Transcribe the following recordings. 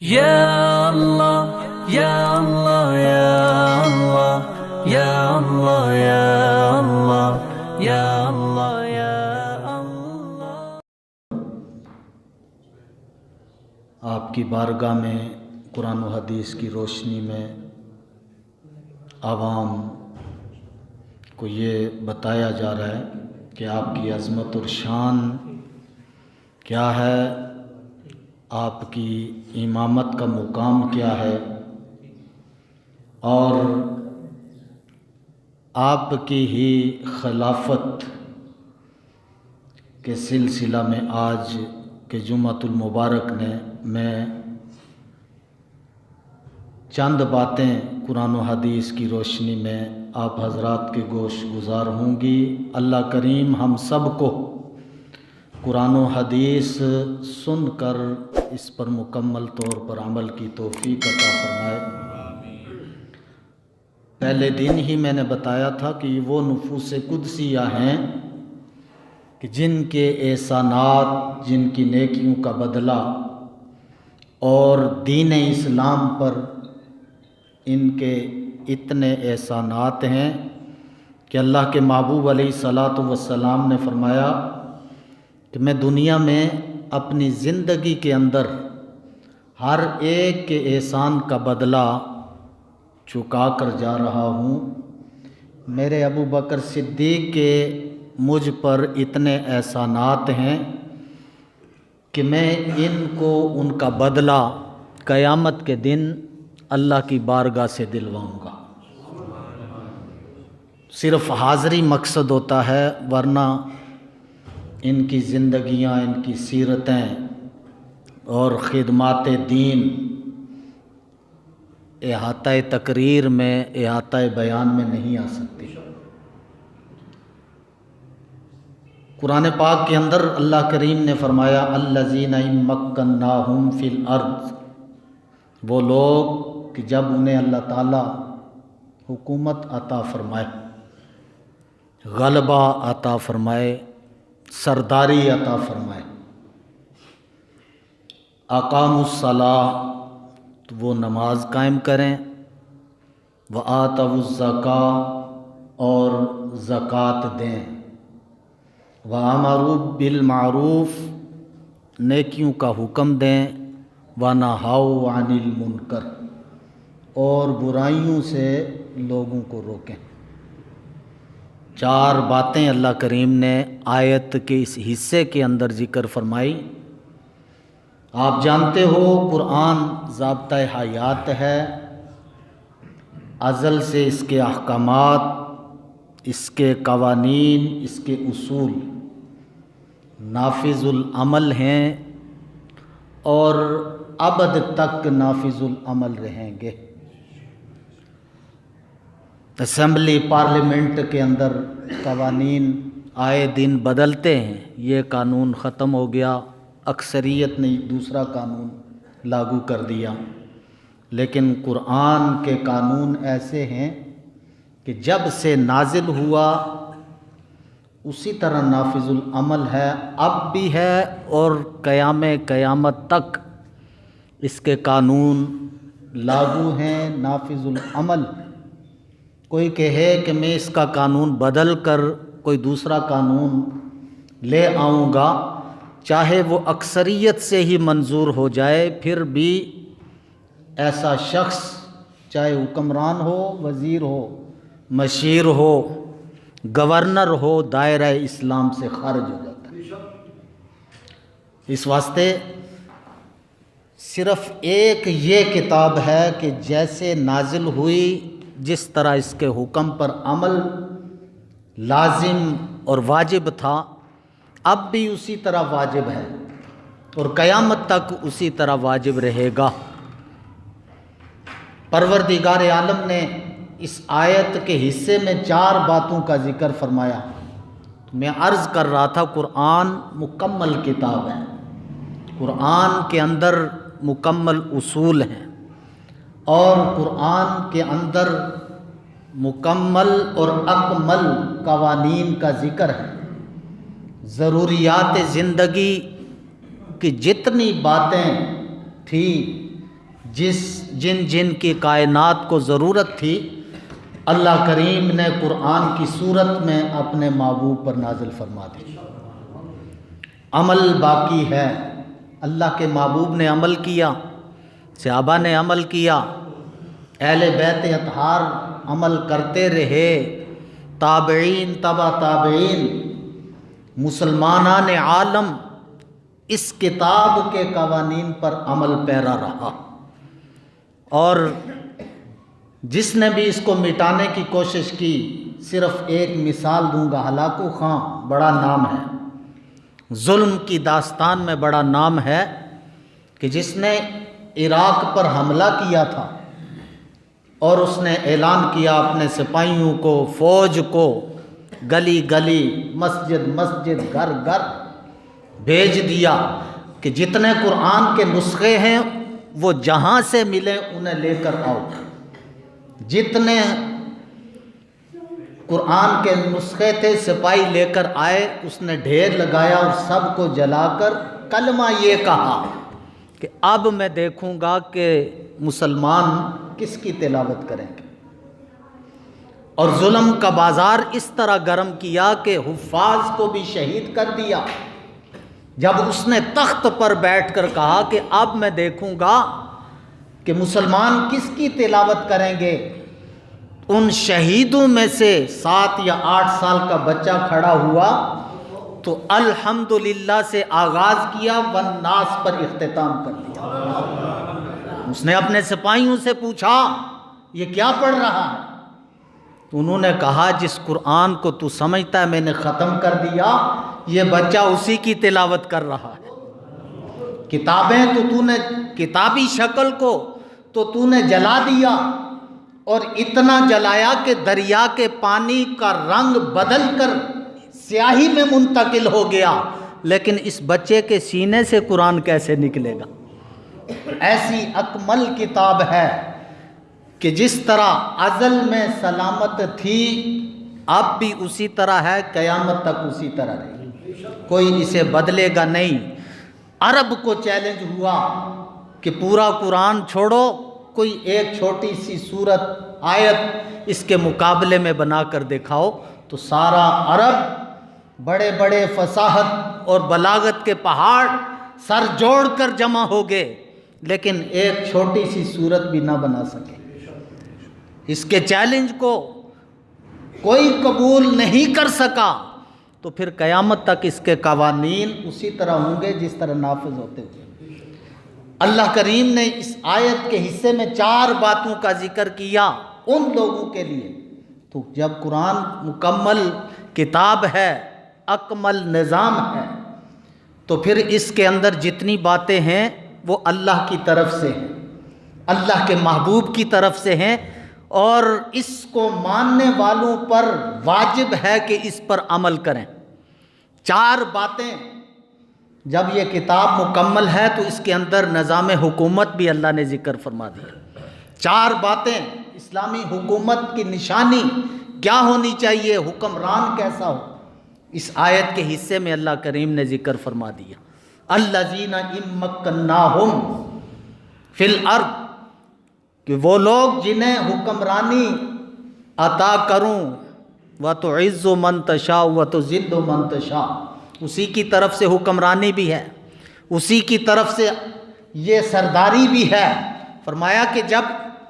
Ya Allah, Ya Allah, Ya Allah, Ya Allah, Ya Allah, Ya Allah, Ya Allah. آپ کی بارگاہ میں قرآن و حدیث کی روشنی میں عوام کو یہ بتایا جا رہا ہے کہ آپ کی عظمت اور شان کیا ہے، آپ کی امامت کا مقام کیا ہے، اور آپ کی ہی خلافت کے سلسلہ میں آج کے جمعۃ المبارک میں چند باتیں قرآن و حدیث کی روشنی میں آپ حضرات کے گوش گزار ہوں گی۔ اللہ کریم ہم سب کو قرآن و حدیث سن کر اس پر مکمل طور پر عمل کی توفیق عطا فرمائے۔ پہلے دن ہی میں نے بتایا تھا کہ یہ وہ نفوس قدسیہ ہیں کہ جن کے احسانات، جن کی نیکیوں کا بدلہ اور دین اسلام پر ان کے اتنے احسانات ہیں کہ اللہ کے محبوب علیہ الصلاۃ والسلام نے فرمایا کہ میں دنیا میں اپنی زندگی کے اندر ہر ایک کے احسان کا بدلہ چکا کر جا رہا ہوں۔ میرے ابو بکر صدیق کے مجھ پر اتنے احسانات ہیں کہ میں ان کو ان کا بدلہ قیامت کے دن اللہ کی بارگاہ سے دلواؤں گا۔ صرف حاضری مقصد ہوتا ہے، ورنہ ان کی زندگیاں، ان کی سیرتیں اور خدمات دین احاطہ تقریر میں، احاطہ بیان میں نہیں آ سکتی۔ قرآن پاک کے اندر اللہ کریم نے فرمایا الذین ان مکناہم فی الارض، وہ لوگ کہ جب انہیں اللہ تعالیٰ حکومت عطا فرمائے، غلبہ عطا فرمائے، سرداری عطا فرمائے، اقاموا الصلاۃ، تو وہ نماز قائم کریں، وآتوا الزکاۃ، اور زکوٰۃ دیں، وامروا بالمعروف، نیکیوں کا حکم دیں، ونہوا عن المنکر، اور برائیوں سے لوگوں کو روکیں۔ چار باتیں اللہ کریم نے آیت کے اس حصے کے اندر ذکر فرمائی۔ آپ جانتے ہو قرآن ضابطہ حیات ہے، ازل سے اس کے احکامات، اس کے قوانین، اس کے اصول نافذ العمل ہیں اور ابد تک نافذ العمل رہیں گے۔ اسمبلی پارلیمنٹ کے اندر قوانین آئے دن بدلتے ہیں، یہ قانون ختم ہو گیا، اکثریت نے دوسرا قانون لاگو کر دیا، لیکن قرآن کے قانون ایسے ہیں کہ جب سے نازل ہوا اسی طرح نافذ العمل ہے، اب بھی ہے اور قیامت تک اس کے قانون لاگو ہیں، نافذ العمل۔ کوئی کہے کہ میں اس کا قانون بدل کر کوئی دوسرا قانون لے آؤں گا، چاہے وہ اکثریت سے ہی منظور ہو جائے، پھر بھی ایسا شخص چاہے حکمران ہو، وزیر ہو، مشیر ہو، گورنر ہو، دائرہ اسلام سے خارج ہو جاتا ہے۔ اس واسطے صرف ایک یہ کتاب ہے کہ جیسے نازل ہوئی، جس طرح اس کے حکم پر عمل لازم اور واجب تھا، اب بھی اسی طرح واجب ہے اور قیامت تک اسی طرح واجب رہے گا۔ پروردگار عالم نے اس آیت کے حصے میں چار باتوں کا ذکر فرمایا۔ میں عرض کر رہا تھا قرآن مکمل کتاب ہے، قرآن کے اندر مکمل اصول ہیں اور قرآن کے اندر مکمل اور اکمل قوانین کا ذکر ہے۔ ضروریات زندگی کی جتنی باتیں تھیں جن جن کی کائنات کو ضرورت تھی اللہ کریم نے قرآن کی صورت میں اپنے محبوب پر نازل فرما دی۔ عمل باقی ہے، اللہ کے محبوب نے عمل کیا، صحابہ نے عمل کیا، اہل بیت اطہار عمل کرتے رہے، تابعین تبع تابعین، مسلمانان عالم اس کتاب کے قوانین پر عمل پیرا رہا، اور جس نے بھی اس کو مٹانے کی کوشش کی، صرف ایک مثال دوں گا، ہلاکو خان بڑا نام ہے، ظلم کی داستان میں بڑا نام ہے، کہ جس نے عراق پر حملہ کیا تھا اور اس نے اعلان کیا اپنے سپاہیوں کو، فوج کو، گلی گلی، مسجد مسجد، گھر گھر بھیج دیا کہ جتنے قرآن کے نسخے ہیں وہ جہاں سے ملے انہیں لے کر آؤ۔ جتنے قرآن کے نسخے تھے سپاہی لے کر آئے، اس نے ڈھیر لگایا اور سب کو جلا کر کلمہ یہ کہا کہ اب میں دیکھوں گا کہ مسلمان کس کی تلاوت کریں گے، اور ظلم کا بازار اس طرح گرم کیا کہ حفاظ کو بھی شہید کر دیا۔ جب اس نے تخت پر بیٹھ کر کہا کہ اب میں دیکھوں گا کہ مسلمان کس کی تلاوت کریں گے، ان شہیدوں میں سے 7 یا 8 سال کا بچہ کھڑا ہوا تو الحمدللہ سے آغاز کیا، والناس پر اختتام کر دیا۔ اس نے اپنے سپاہیوں سے پوچھا یہ کیا پڑھ رہا ہے؟ تو انہوں نے کہا جس قرآن کو تو سمجھتا ہے میں نے ختم کر دیا، یہ بچہ اسی کی تلاوت کر رہا ہے۔ کتابیں تو نے کتابی شکل کو تو نے جلا دیا، اور اتنا جلایا کہ دریا کے پانی کا رنگ بدل کر سیاہی میں منتقل ہو گیا، لیکن اس بچے کے سینے سے قرآن کیسے نکلے گا؟ ایسی اکمل کتاب ہے کہ جس طرح ازل میں سلامت تھی اب بھی اسی طرح ہے، قیامت تک اسی طرح رہے، کوئی اسے بدلے گا نہیں۔ عرب کو چیلنج ہوا کہ پورا قرآن چھوڑو، کوئی ایک چھوٹی سی سورت آیت اس کے مقابلے میں بنا کر دکھاؤ، تو سارا عرب بڑے بڑے فصاحت اور بلاغت کے پہاڑ سر جوڑ کر جمع ہو گئے، لیکن ایک چھوٹی سی سورت بھی نہ بنا سکے۔ اس کے چیلنج کو کوئی قبول نہیں کر سکا، تو پھر قیامت تک اس کے قوانین اسی طرح ہوں گے جس طرح نافذ ہوتے ہوئے۔ اللہ کریم نے اس آیت کے حصے میں 4 باتوں کا ذکر کیا ان لوگوں کے لیے۔ تو جب قرآن مکمل کتاب ہے، اکمل نظام ہے، تو پھر اس کے اندر جتنی باتیں ہیں وہ اللہ کی طرف سے ہیں، اللہ کے محبوب کی طرف سے ہیں، اور اس کو ماننے والوں پر واجب ہے کہ اس پر عمل کریں۔ 4 باتیں جب یہ کتاب مکمل ہے تو اس کے اندر نظام حکومت بھی اللہ نے ذکر فرما دیا۔ 4 باتیں، اسلامی حکومت کی نشانی کیا ہونی چاہیے، حکمران کیسا ہو، اس آیت کے حصے میں اللہ کریم نے ذکر فرما دیا۔ الذین ان مکناہم فی الارض، کہ وہ لوگ جنہیں حکمرانی عطا کروں، وَتُعِزُّ مَن تَشَاءُ وَتُذِلُّ مَن تَشَاءُ، اسی کی طرف سے حکمرانی بھی ہے، اسی کی طرف سے یہ سرداری بھی ہے۔ فرمایا کہ جب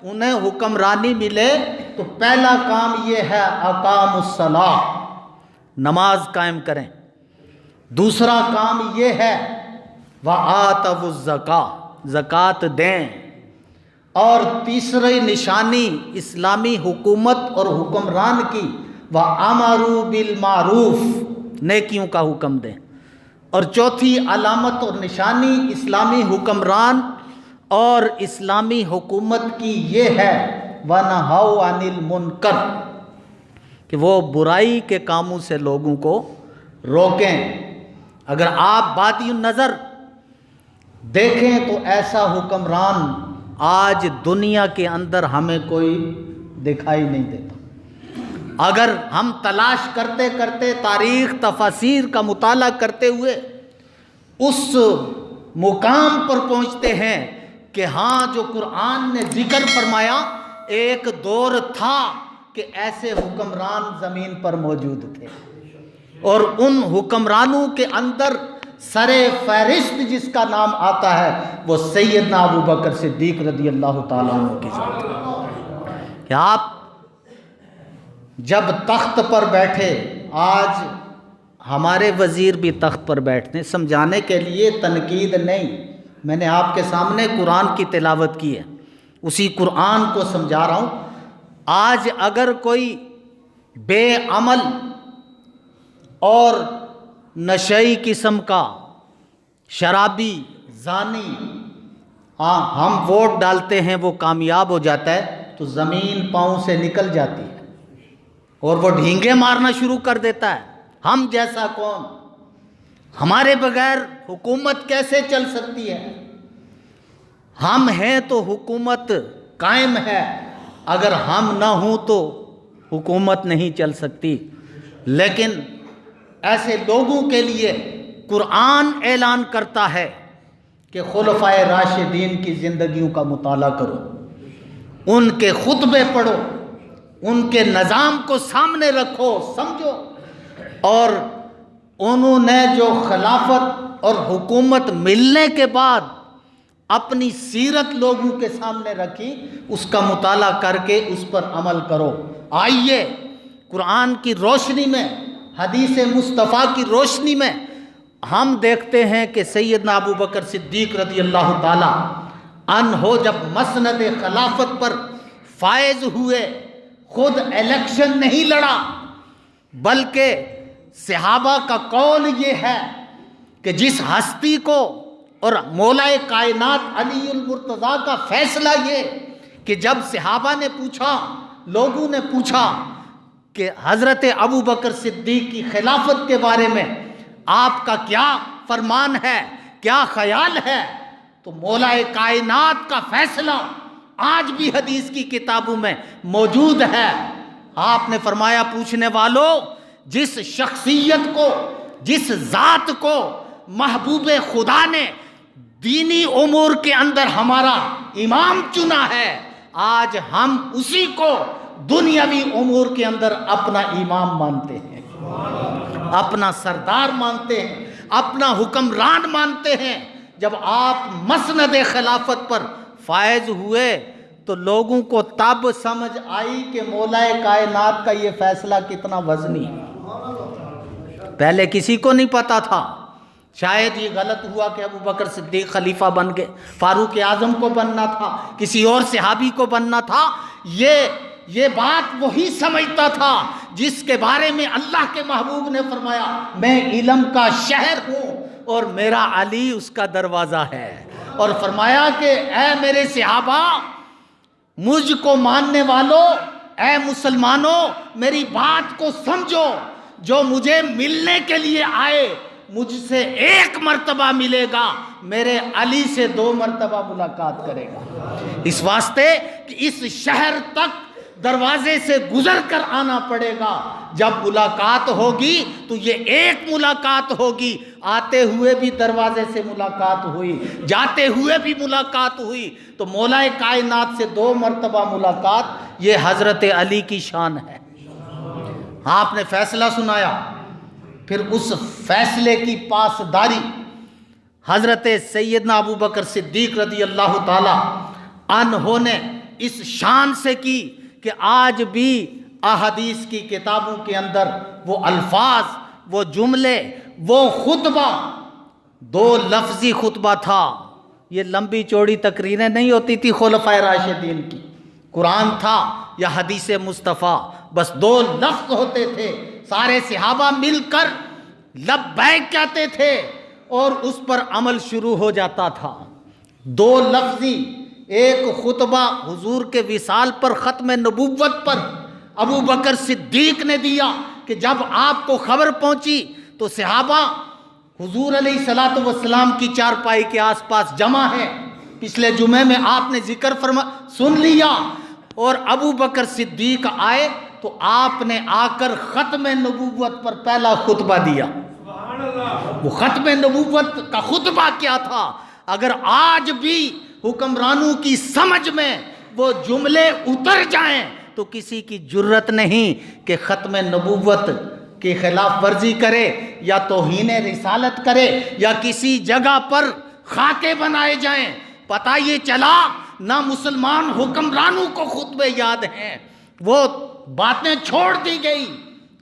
انہیں حکمرانی ملے تو پہلا کام یہ ہے اقاموا الصلاۃ، نماز قائم کریں۔ دوسرا کام یہ ہے وآتوا الزکاۃ، زکوٰۃ دیں۔ اور تیسری نشانی اسلامی حکومت اور حکمران کی وَأَمَرُوا بِالْمَعْرُوفِ، نیکیوں کا حکم دیں۔ اور چوتھی علامت اور نشانی اسلامی حکمران اور اسلامی حکومت کی یہ ہے وَنَهَوْا عَنِ الْمُنْكَرِ، کہ وہ برائی کے کاموں سے لوگوں کو روکیں۔ اگر آپ بادی النظر دیکھیں تو ایسا حکمران آج دنیا کے اندر ہمیں کوئی دکھائی نہیں دیتا۔ اگر ہم تلاش کرتے کرتے تاریخ تفاسیر کا مطالعہ کرتے ہوئے اس مقام پر پہنچتے ہیں کہ ہاں جو قرآن نے ذکر فرمایا ایک دور تھا کہ ایسے حکمران زمین پر موجود تھے، اور ان حکمرانوں کے اندر سر فہرست جس کا نام آتا ہے وہ سیدنا ابو بکر صدیق رضی اللہ تعالیٰ عنہ کی ذات ہے۔ کہ آپ جب تخت پر بیٹھے، آج ہمارے وزیر بھی تخت پر بیٹھتے ہیں، سمجھانے کے لیے، تنقید نہیں، میں نے آپ کے سامنے قرآن کی تلاوت کی ہے، اسی قرآن کو سمجھا رہا ہوں۔ آج اگر کوئی بے عمل اور نشئی قسم کا شرابی زانی ہم ووٹ ڈالتے ہیں وہ کامیاب ہو جاتا ہے تو زمین پاؤں سے نکل جاتی ہے اور وہ ڈھینگے مارنا شروع کر دیتا ہے، ہم جیسا کون، ہمارے بغیر حکومت کیسے چل سکتی ہے، ہم ہیں تو حکومت قائم ہے، اگر ہم نہ ہوں تو حکومت نہیں چل سکتی۔ لیکن ایسے لوگوں کے لیے قرآن اعلان کرتا ہے کہ خلفائے راشدین کی زندگیوں کا مطالعہ کرو، ان کے خطبے پڑھو، ان کے نظام کو سامنے رکھو، سمجھو، اور انہوں نے جو خلافت اور حکومت ملنے کے بعد اپنی سیرت لوگوں کے سامنے رکھی، اس کا مطالعہ کر کے اس پر عمل کرو۔ آئیے قرآن کی روشنی میں، حدیث مصطفیٰ کی روشنی میں ہم دیکھتے ہیں کہ سیدنا ابو بکر صدیق رضی اللہ تعالی عنہ جب مسند خلافت پر فائز ہوئے، خود الیکشن نہیں لڑا، بلکہ صحابہ کا قول یہ ہے کہ جس ہستی کو، اور مولا کائنات علی المرتضیٰ کا فیصلہ یہ کہ جب صحابہ نے پوچھا، لوگوں نے پوچھا کہ حضرت ابو بکر صدیق کی خلافت کے بارے میں آپ کا کیا فرمان ہے، کیا خیال ہے، تو مولا کائنات کا فیصلہ آج بھی حدیث کی کتابوں میں موجود ہے۔ آپ نے فرمایا، پوچھنے والوں، جس شخصیت کو، جس ذات کو محبوب خدا نے دینی امور کے اندر ہمارا امام چنا ہے، آج ہم اسی کو دنیاوی امور کے اندر اپنا امام مانتے ہیں، اپنا سردار مانتے ہیں، اپنا حکمران مانتے ہیں۔ جب آپ مسند خلافت پر فائز ہوئے تو لوگوں کو تب سمجھ آئی کہ مولا کائنات کا یہ فیصلہ کتنا وزنی ہے، پہلے کسی کو نہیں پتا تھا۔ شاید یہ غلط ہوا کہ ابو بکر صدیق خلیفہ بن گئے، فاروق اعظم کو بننا تھا، کسی اور صحابی کو بننا تھا۔ یہ بات وہی سمجھتا تھا جس کے بارے میں اللہ کے محبوب نے فرمایا، میں علم کا شہر ہوں اور میرا علی اس کا دروازہ ہے، اور فرمایا کہ اے میرے صحابہ، مجھ کو ماننے والوں، اے مسلمانوں، میری بات کو سمجھو، جو مجھے ملنے کے لیے آئے مجھ سے ایک مرتبہ ملے گا، میرے علی سے 2 مرتبہ ملاقات کرے گا۔ اس واسطے کہ اس شہر تک دروازے سے گزر کر آنا پڑے گا، جب ملاقات ہوگی تو یہ ایک ملاقات ہوگی، آتے ہوئے بھی دروازے سے ملاقات ہوئی، جاتے ہوئے بھی ملاقات ہوئی، تو مولا کائنات سے 2 مرتبہ ملاقات، یہ حضرت علی کی شان ہے۔ آپ نے فیصلہ سنایا، پھر اس فیصلے کی پاسداری حضرت سیدنا ابو بکر صدیق رضی اللہ تعالی عنہ نے اس شان سے کی کہ آج بھی احادیث کی کتابوں کے اندر وہ الفاظ، وہ جملے، وہ خطبہ، 2 لفظی خطبہ تھا۔ یہ لمبی چوڑی تقریریں نہیں ہوتی تھی خلفائے راشدین کی، قرآن تھا یا حدیث مصطفیٰ، بس 2 لفظ ہوتے تھے، سارے صحابہ مل کر لبیک کہتے تھے اور اس پر عمل شروع ہو جاتا تھا۔ 2 لفظی ایک خطبہ حضور کے وصال پر، ختم نبوت پر ابو بکر صدیق نے دیا کہ جب آپ کو خبر پہنچی تو صحابہ حضور علیہ السلام کی چارپائی کے آس پاس جمع ہیں، پچھلے جمعے میں آپ نے ذکر سن لیا، اور ابو بکر صدیق آئے تو آپ نے آ کر ختم نبوت پر پہلا خطبہ دیا۔ وہ ختم نبوت کا خطبہ کیا تھا؟ اگر آج بھی حکمرانوں کی سمجھ میں وہ جملے اتر جائیں تو کسی کی جرت نہیں کہ ختم نبوت کی خلاف ورزی کرے یا توہین رسالت کرے یا کسی جگہ پر خاکے بنائے جائیں. پتہ یہ چلا نہ مسلمان حکمرانوں کو خطبے یاد ہیں، وہ باتیں چھوڑ دی گئی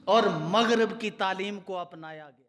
اور مغرب کی تعلیم کو اپنایا گیا.